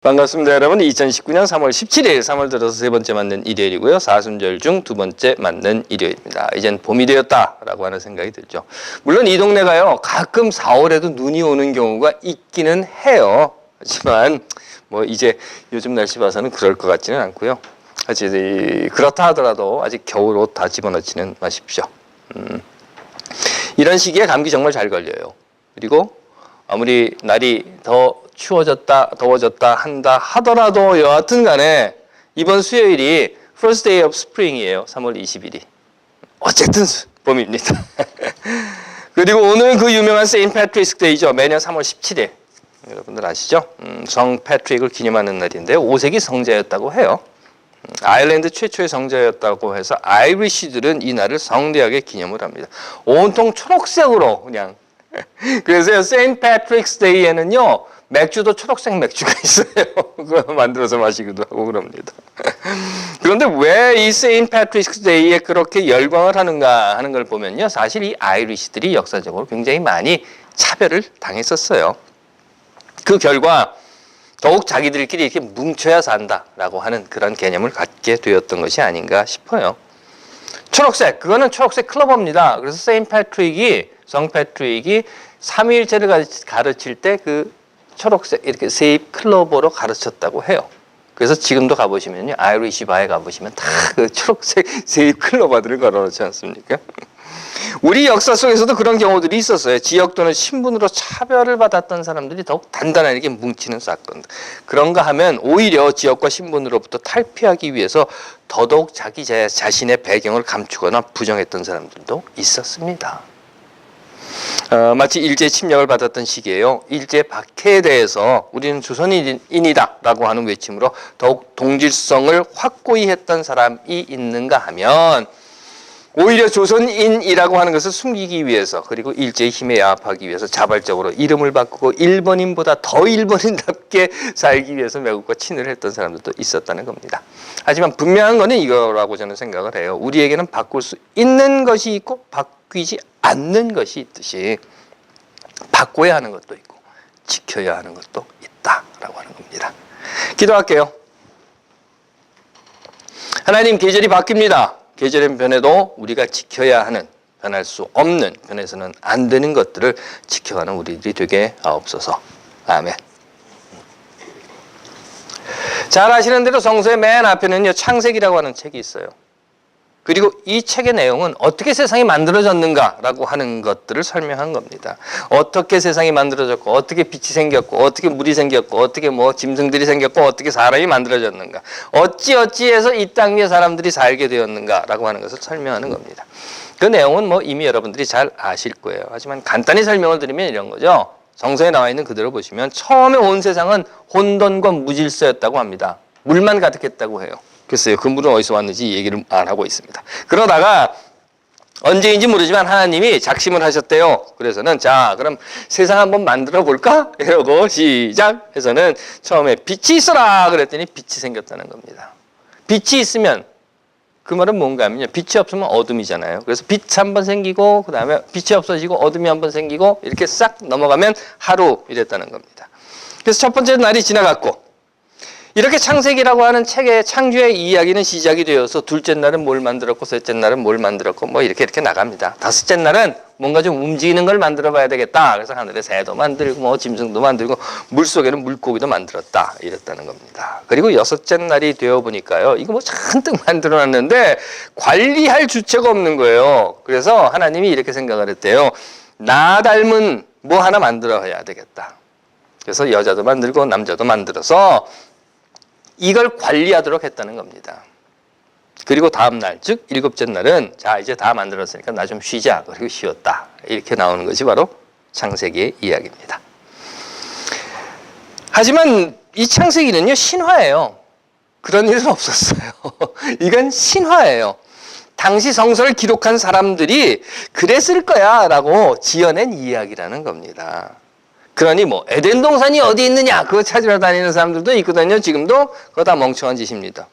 반갑습니다, 여러분. 2019년 3월 17일, 3월 들어서 세 번째 맞는 일요일이고요. 사순절 중 두 번째 맞는 일요일입니다. 이젠 봄이 되었다라고 하는 생각이 들죠. 물론 이 동네가요, 가끔 4월에도 눈이 오는 경우가 있기는 해요. 하지만 뭐 이제 요즘 날씨 봐서는 그럴 것 같지는 않고요. 사실 그렇다 하더라도 아직 겨울 옷 다 집어넣지는 마십시오. 이런 시기에 감기 정말 잘 걸려요. 그리고 아무리 날이 더 추워졌다, 더워졌다 한다 하더라도 여하튼 간에 이번 수요일이 First Day of Spring이에요. 3월 20일이. 어쨌든 봄입니다. 그리고 오늘 그 유명한 세인트 패트릭스 데이죠. 매년 3월 17일. 여러분들 아시죠? 성 패트릭을 기념하는 날인데요. 5세기 성자였다고 해요. 아일랜드 최초의 성자였다고 해서 아이리시들은 이 날을 성대하게 기념을 합니다. 온통 초록색으로 그냥. 그래서 세인트 패트릭스 데이에는요, 맥주도 초록색 맥주가 있어요. 그거 만들어서 마시기도 하고 그럽니다. 그런데 왜 이 세인트 패트릭스 데이에 그렇게 열광을 하는가 하는 걸 보면요, 사실 이 아이리시들이 역사적으로 굉장히 많이 차별을 당했었어요. 그 결과 더욱 자기들끼리 이렇게 뭉쳐야 산다라고 하는 그런 개념을 갖게 되었던 것이 아닌가 싶어요. 초록색, 그거는 초록색 클로버입니다. 그래서 세인트 패트릭이, 성 패트릭이 삼위일체를 가르칠 때 그 초록색 이렇게 세잎 클로버로 가르쳤다고 해요. 그래서 지금도 가보시면요, 아이리시 바에 가보시면 다 그 초록색 세잎 클로버들을 걸어놓지 않습니까? 우리 역사 속에서도 그런 경우들이 있었어요. 지역 또는 신분으로 차별을 받았던 사람들이 더욱 단단하게 뭉치는 사건. 그런가 하면 오히려 지역과 신분으로부터 탈피하기 위해서 더더욱 자기 자신의 배경을 감추거나 부정했던 사람들도 있었습니다. 마치 일제 침략을 받았던 시기에요. 일제 박해에 대해서 우리는 조선인이다 라고 하는 외침으로 더욱 동질성을 확고히 했던 사람이 있는가 하면 오히려 조선인이라고 하는 것을 숨기기 위해서, 그리고 일제의 힘에 야합하기 위해서 자발적으로 이름을 바꾸고 일본인보다 더 일본인답게 살기 위해서 외국과 친을 했던 사람들도 있었다는 겁니다. 하지만 분명한 거는 이거라고 저는 생각을 해요. 우리에게는 바꿀 수 있는 것이 있고 바뀌지 않는 것이 있듯이 바꿔야 하는 것도 있고 지켜야 하는 것도 있다라고 하는 겁니다. 기도할게요. 하나님, 계절이 바뀝니다. 계절의 변해도 우리가 지켜야 하는, 변할 수 없는, 변해서는 안 되는 것들을 지켜가는 우리들이 되게 하옵소서. 아멘. 잘 아시는 대로 성서의 맨 앞에는요, 창세기라고 하는 책이 있어요. 그리고 이 책의 내용은 어떻게 세상이 만들어졌는가라고 하는 것들을 설명한 겁니다. 어떻게 세상이 만들어졌고, 어떻게 빛이 생겼고, 어떻게 물이 생겼고, 어떻게 뭐 짐승들이 생겼고, 어떻게 사람이 만들어졌는가, 어찌해서 이 땅 위에 사람들이 살게 되었는가라고 하는 것을 설명하는 겁니다. 그 내용은 뭐 이미 여러분들이 잘 아실 거예요. 하지만 간단히 설명을 드리면 이런 거죠. 성서에 나와 있는 그대로 보시면 처음에 온 세상은 혼돈과 무질서였다고 합니다. 물만 가득했다고 해요. 글쎄요, 그 물은 어디서 왔는지 얘기를 안 하고 있습니다. 그러다가 언제인지 모르지만 하나님이 작심을 하셨대요. 그래서는 자, 그럼 세상 한번 만들어 볼까? 이러고 시작 해서는 처음에 빛이 있어라 그랬더니 빛이 생겼다는 겁니다. 빛이 있으면 그 말은 뭔가 하면요, 빛이 없으면 어둠이잖아요. 그래서 빛 한번 생기고 그 다음에 빛이 없어지고 어둠이 한번 생기고 이렇게 싹 넘어가면 하루 이랬다는 겁니다. 그래서 첫 번째 날이 지나갔고, 이렇게 창세기라고 하는 책의 창조의 이야기는 시작이 되어서 둘째 날은 뭘 만들었고, 셋째 날은 뭘 만들었고, 뭐 이렇게 나갑니다. 다섯째 날은 뭔가 좀 움직이는 걸 만들어 봐야 되겠다. 그래서 하늘에 새도 만들고, 뭐 짐승도 만들고, 물속에는 물고기도 만들었다. 이랬다는 겁니다. 그리고 여섯째 날이 되어 보니까요, 이거 뭐 잔뜩 만들어 놨는데 관리할 주체가 없는 거예요. 그래서 하나님이 이렇게 생각을 했대요. 나 닮은 뭐 하나 만들어야 되겠다. 그래서 여자도 만들고 남자도 만들어서 이걸 관리하도록 했다는 겁니다. 그리고 다음 날, 즉 일곱째 날은 자, 이제 다 만들었으니까 나 좀 쉬자. 그리고 쉬었다. 이렇게 나오는 것이 바로 창세기의 이야기입니다. 하지만 이 창세기는요, 신화예요. 그런 일은 없었어요. 이건 신화예요. 당시 성서를 기록한 사람들이 그랬을 거야 라고 지어낸 이야기라는 겁니다. 그러니 뭐 에덴 동산이 어디 있느냐 그거 찾으러 다니는 사람들도 있거든요. 지금도 그거 다 멍청한 짓입니다.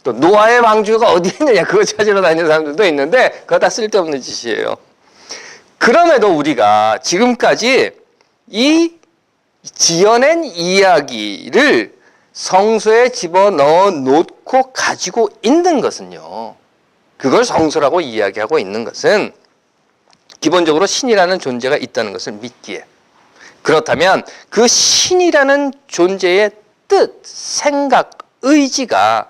또 노아의 방주가 어디 있느냐 그거 찾으러 다니는 사람들도 있는데 그거 다 쓸데없는 짓이에요. 그럼에도 우리가 지금까지 이 지어낸 이야기를 성소에 집어넣어 놓고 가지고 있는 것은요. 그걸 성소라고 이야기하고 있는 것은 기본적으로 신이라는 존재가 있다는 것을 믿기에, 그렇다면 그 신이라는 존재의 뜻, 생각, 의지가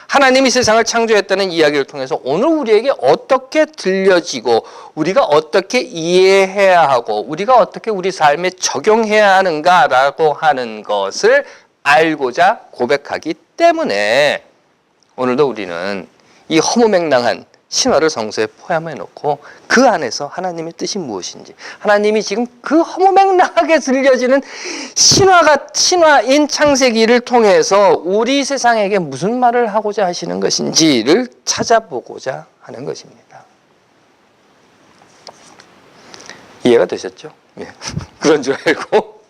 하나님이 세상을 창조했다는 이야기를 통해서 오늘 우리에게 어떻게 들려지고 우리가 어떻게 이해해야 하고 우리가 어떻게 우리 삶에 적용해야 하는가라고 하는 것을 알고자 고백하기 때문에 오늘도 우리는 이 허무맹랑한 신화를 성소에 포함해 놓고 그 안에서 하나님의 뜻이 무엇인지, 하나님이 지금 그 허무맹랑하게 들려지는 신화인 창세기를 통해서 우리 세상에게 무슨 말을 하고자 하시는 것인지를 찾아보고자 하는 것입니다. 이해가 되셨죠? 예. 그런 줄 알고.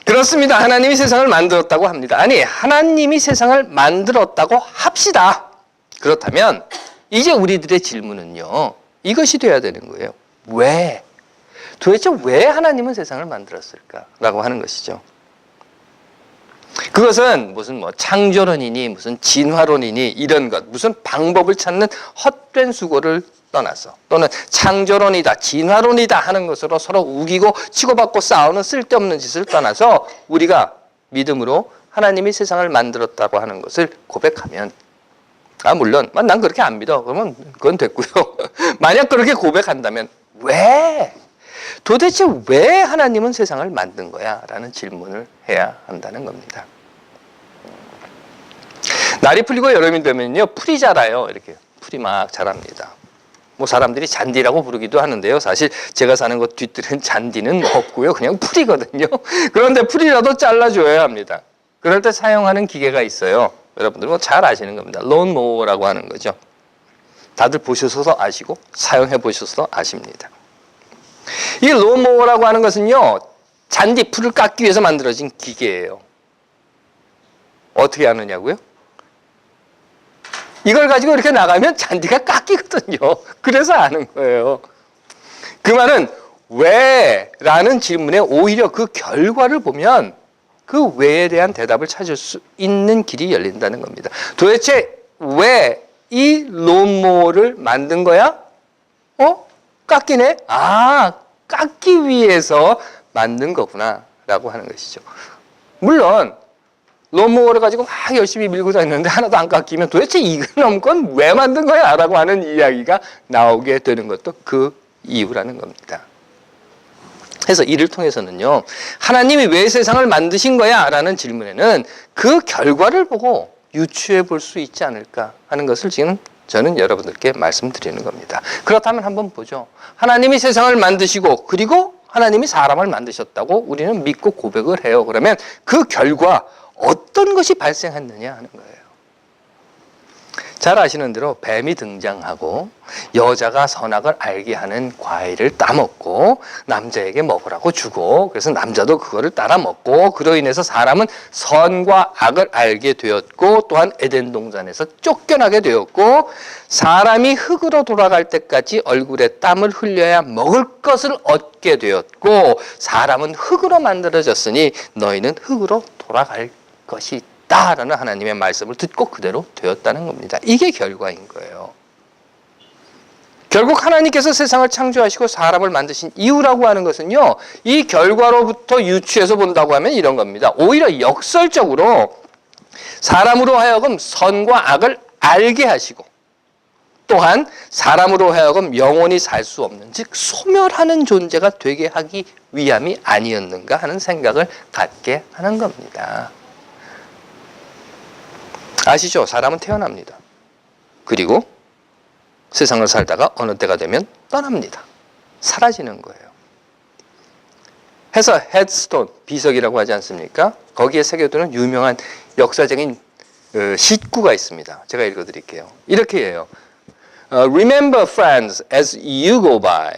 그렇습니다. 하나님이 세상을 만들었다고 합니다. 아니, 하나님이 세상을 만들었다고 합시다. 그렇다면 이제 우리들의 질문은요, 이것이 돼야 되는 거예요. 왜? 도대체 왜 하나님은 세상을 만들었을까라고 하는 것이죠. 그것은 무슨 창조론이니 무슨 진화론이니 이런 것, 무슨 방법을 찾는 헛된 수고를 떠나서, 또는 창조론이다, 진화론이다 하는 것으로 서로 우기고 치고받고 싸우는 쓸데없는 짓을 떠나서 우리가 믿음으로 하나님이 세상을 만들었다고 하는 것을 고백하면, 물론 난 그렇게 안 믿어. 그러면 그건 됐고요. 만약 그렇게 고백한다면 도대체 왜 하나님은 세상을 만든 거야? 라는 질문을 해야 한다는 겁니다. 날이 풀리고 여름이 되면요, 풀이 자라요. 이렇게 풀이 막 자랍니다. 사람들이 잔디라고 부르기도 하는데요. 사실 제가 사는 곳 뒤뜰은 잔디는 없고요. 그냥 풀이거든요. 그런데 풀이라도 잘라줘야 합니다. 그럴 때 사용하는 기계가 있어요. 여러분들 잘 아시는 겁니다. 론모어라고 하는 거죠. 다들 보셔서 아시고 사용해 보셔서 아십니다. 이 론모어라고 하는 것은요, 잔디 풀을 깎기 위해서 만들어진 기계예요. 어떻게 하느냐고요? 이걸 가지고 이렇게 나가면 잔디가 깎이거든요. 그래서 아는 거예요. 그 말은 왜? 라는 질문에 오히려 그 결과를 보면 그 왜에 대한 대답을 찾을 수 있는 길이 열린다는 겁니다. 도대체 왜 이 론모어를 만든 거야? 깎이네? 깎기 위해서 만든 거구나 라고 하는 것이죠. 물론 론모어를 가지고 막 열심히 밀고 다니는데 하나도 안 깎이면 도대체 이건 건 왜 만든 거야? 라고 하는 이야기가 나오게 되는 것도 그 이유라는 겁니다. 그래서 이를 통해서는요, 하나님이 왜 세상을 만드신 거야? 라는 질문에는 그 결과를 보고 유추해 볼 수 있지 않을까 하는 것을 지금 저는 여러분들께 말씀드리는 겁니다. 그렇다면 한번 보죠. 하나님이 세상을 만드시고 그리고 하나님이 사람을 만드셨다고 우리는 믿고 고백을 해요. 그러면 그 결과 어떤 것이 발생했느냐 하는 거예요. 잘 아시는 대로 뱀이 등장하고 여자가 선악을 알게 하는 과일을 따먹고 남자에게 먹으라고 주고, 그래서 남자도 그거를 따라 먹고, 그로 인해서 사람은 선과 악을 알게 되었고, 또한 에덴 동산에서 쫓겨나게 되었고, 사람이 흙으로 돌아갈 때까지 얼굴에 땀을 흘려야 먹을 것을 얻게 되었고, 사람은 흙으로 만들어졌으니 너희는 흙으로 돌아갈 것이 라는 하나님의 말씀을 듣고 그대로 되었다는 겁니다. 이게 결과인 거예요. 결국 하나님께서 세상을 창조하시고 사람을 만드신 이유라고 하는 것은요, 이 결과로부터 유추해서 본다고 하면 이런 겁니다. 오히려 역설적으로 사람으로 하여금 선과 악을 알게 하시고, 또한 사람으로 하여금 영원히 살 수 없는, 즉 소멸하는 존재가 되게 하기 위함이 아니었는가 하는 생각을 갖게 하는 겁니다. 아시죠? 사람은 태어납니다. 그리고 세상을 살다가 어느 때가 되면 떠납니다. 사라지는 거예요. 해서 헤드스톤, 비석이라고 하지 않습니까? 거기에 새겨두는 유명한 역사적인 시구가 있습니다. 제가 읽어드릴게요. 이렇게 해요. Remember, friends, as you go by.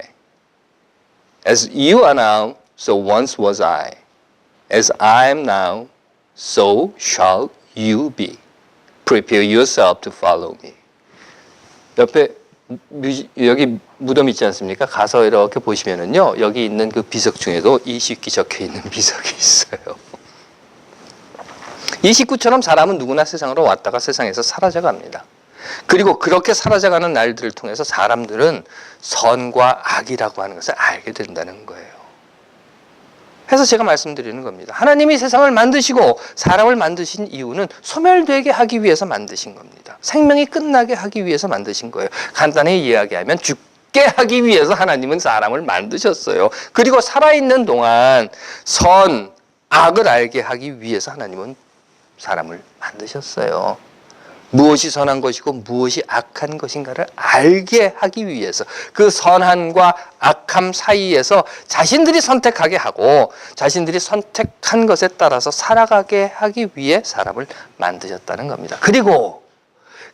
As you are now, so once was I. As I am now, so shall you be. Prepare yourself to follow me. 옆에 여기 무덤 있지 않습니까? 가서 이렇게 보시면은요, 여기 있는 그 비석 중에도 이 시기 적혀 있는 비석이 있어요. 이 식구처럼 사람은 누구나 세상으로 왔다가 세상에서 사라져갑니다. 그리고 그렇게 사라져가는 날들을 통해서 사람들은 선과 악이라고 하는 것을 알게 된다는 거예요. 그래서 제가 말씀드리는 겁니다. 하나님이 세상을 만드시고 사람을 만드신 이유는 소멸되게 하기 위해서 만드신 겁니다. 생명이 끝나게 하기 위해서 만드신 거예요. 간단히 이야기하면 죽게 하기 위해서 하나님은 사람을 만드셨어요. 그리고 살아있는 동안 선, 악을 알게 하기 위해서 하나님은 사람을 만드셨어요. 무엇이 선한 것이고 무엇이 악한 것인가를 알게 하기 위해서 그 선함과 악함 사이에서 자신들이 선택하게 하고 자신들이 선택한 것에 따라서 살아가게 하기 위해 사람을 만드셨다는 겁니다. 그리고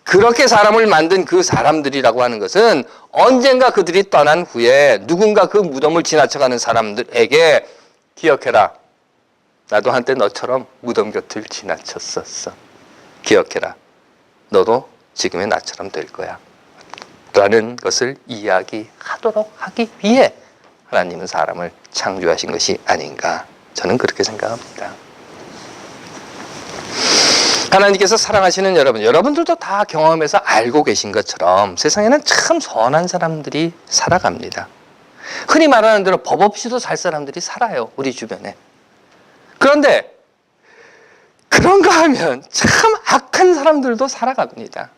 그렇게 사람을 만든 그 사람들이라고 하는 것은 언젠가 그들이 떠난 후에 누군가 그 무덤을 지나쳐가는 사람들에게 기억해라. 나도 한때 너처럼 무덤 곁을 지나쳤었어. 기억해라. 너도 지금의 나처럼 될 거야. 라는 것을 이야기하도록 하기 위해 하나님은 사람을 창조하신 것이 아닌가. 저는 그렇게 생각합니다. 하나님께서 사랑하시는 여러분들도 다 경험해서 알고 계신 것처럼 세상에는 참 선한 사람들이 살아갑니다. 흔히 말하는 대로 법 없이도 살 사람들이 살아요. 우리 주변에. 그런데 그런가 하면 참 악한 사람들도 살아갑니다.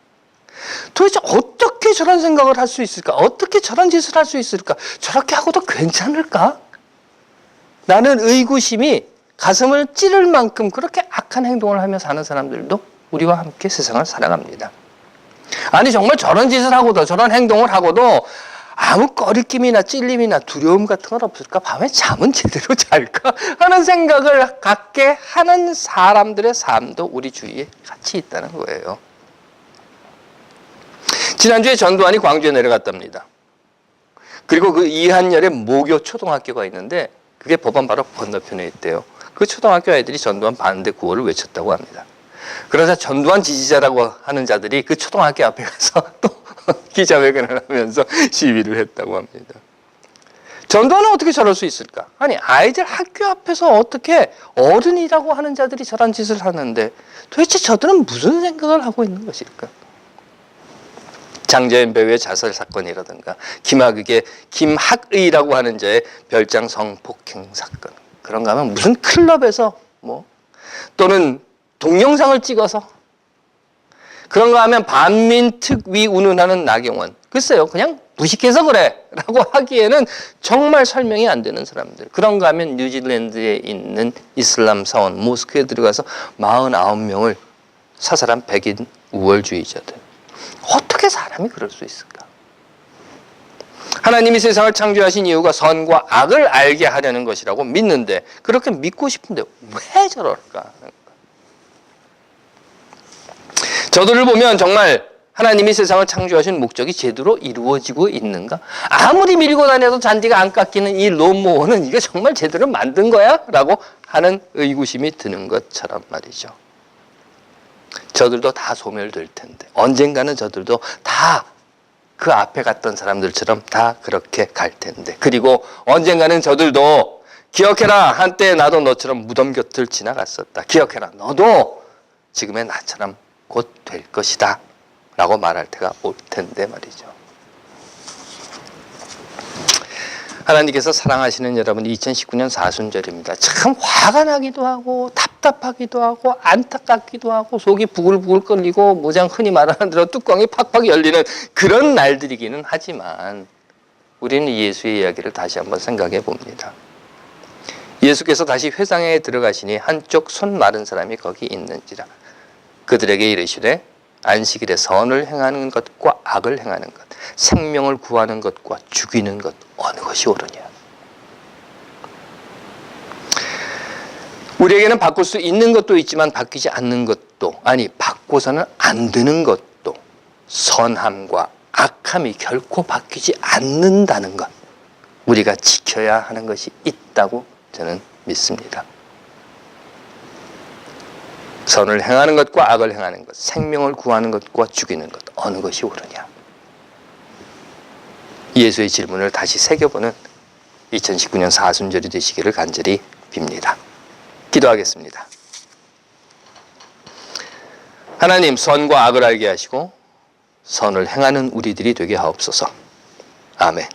도대체 어떻게 저런 생각을 할 수 있을까? 어떻게 저런 짓을 할 수 있을까? 저렇게 하고도 괜찮을까? 나는 의구심이 가슴을 찌를 만큼 그렇게 악한 행동을 하며 사는 사람들도 우리와 함께 세상을 살아갑니다. 아니 정말 저런 짓을 하고도 저런 행동을 하고도 아무 꺼리낌이나 찔림이나 두려움 같은 건 없을까? 밤에 잠은 제대로 잘까? 하는 생각을 갖게 하는 사람들의 삶도 우리 주위에 같이 있다는 거예요. 지난주에 전두환이 광주에 내려갔답니다. 그리고 그 이한열의 모교 초등학교가 있는데 그게 법원 바로 건너편에 있대요. 그 초등학교 아이들이 전두환 반대 구호를 외쳤다고 합니다. 그러자 전두환 지지자라고 하는 자들이 그 초등학교 앞에 가서 또 기자회견을 하면서 시위를 했다고 합니다. 전두환은 어떻게 저럴 수 있을까? 아니 아이들 학교 앞에서 어떻게 어른이라고 하는 자들이 저런 짓을 하는데 도대체 저들은 무슨 생각을 하고 있는 것일까? 장재현 배우의 자살 사건이라든가 김학의라고 하는 자의 별장 성폭행 사건 그런가 하면 무슨 클럽에서 또는 동영상을 찍어서 그런가 하면 반민특위 운운하는 나경원. 글쎄요. 그냥 무식해서 그래 라고 하기에는 정말 설명이 안 되는 사람들. 그런가 하면 뉴질랜드에 있는 이슬람 사원 모스크에 들어가서 49명을 사살한 백인 우월주의자들. 어떻게 사람이 그럴 수 있을까? 하나님이 세상을 창조하신 이유가 선과 악을 알게 하려는 것이라고 믿는데 그렇게 믿고 싶은데 왜 저럴까? 저들을 보면 정말 하나님이 세상을 창조하신 목적이 제대로 이루어지고 있는가? 아무리 밀고 다녀도 잔디가 안 깎이는 이 롬모어는 이게 정말 제대로 만든 거야? 라고 하는 의구심이 드는 것처럼 말이죠. 저들도 다 소멸될 텐데 언젠가는 저들도 다 그 앞에 갔던 사람들처럼 다 그렇게 갈 텐데 그리고 언젠가는 저들도 기억해라. 한때 나도 너처럼 무덤 곁을 지나갔었다. 기억해라. 너도 지금의 나처럼 곧 될 것이다 라고 말할 때가 올 텐데 말이죠. 하나님께서 사랑하시는 여러분 2019년 사순절입니다. 참 화가 나기도 하고 답답하기도 하고 안타깝기도 하고 속이 부글부글 끓이고 모장 흔히 말하는 대로 뚜껑이 팍팍 열리는 그런 날들이기는 하지만 우리는 예수의 이야기를 다시 한번 생각해 봅니다. 예수께서 다시 회당에 들어가시니 한쪽 손 마른 사람이 거기 있는지라 그들에게 이르시되 안식일에 선을 행하는 것과 악을 행하는 것, 생명을 구하는 것과 죽이는 것 어느 것이 옳으냐? 우리에게는 바꿀 수 있는 것도 있지만 바뀌지 않는 것도 바꿔서는 안 되는 것도 선함과 악함이 결코 바뀌지 않는다는 것 우리가 지켜야 하는 것이 있다고 저는 믿습니다. 선을 행하는 것과 악을 행하는 것, 생명을 구하는 것과 죽이는 것 어느 것이 옳으냐? 예수의 질문을 다시 새겨보는 2019년 사순절이 되시기를 간절히 빕니다. 기도하겠습니다. 하나님 선과 악을 알게 하시고 선을 행하는 우리들이 되게 하옵소서. 아멘.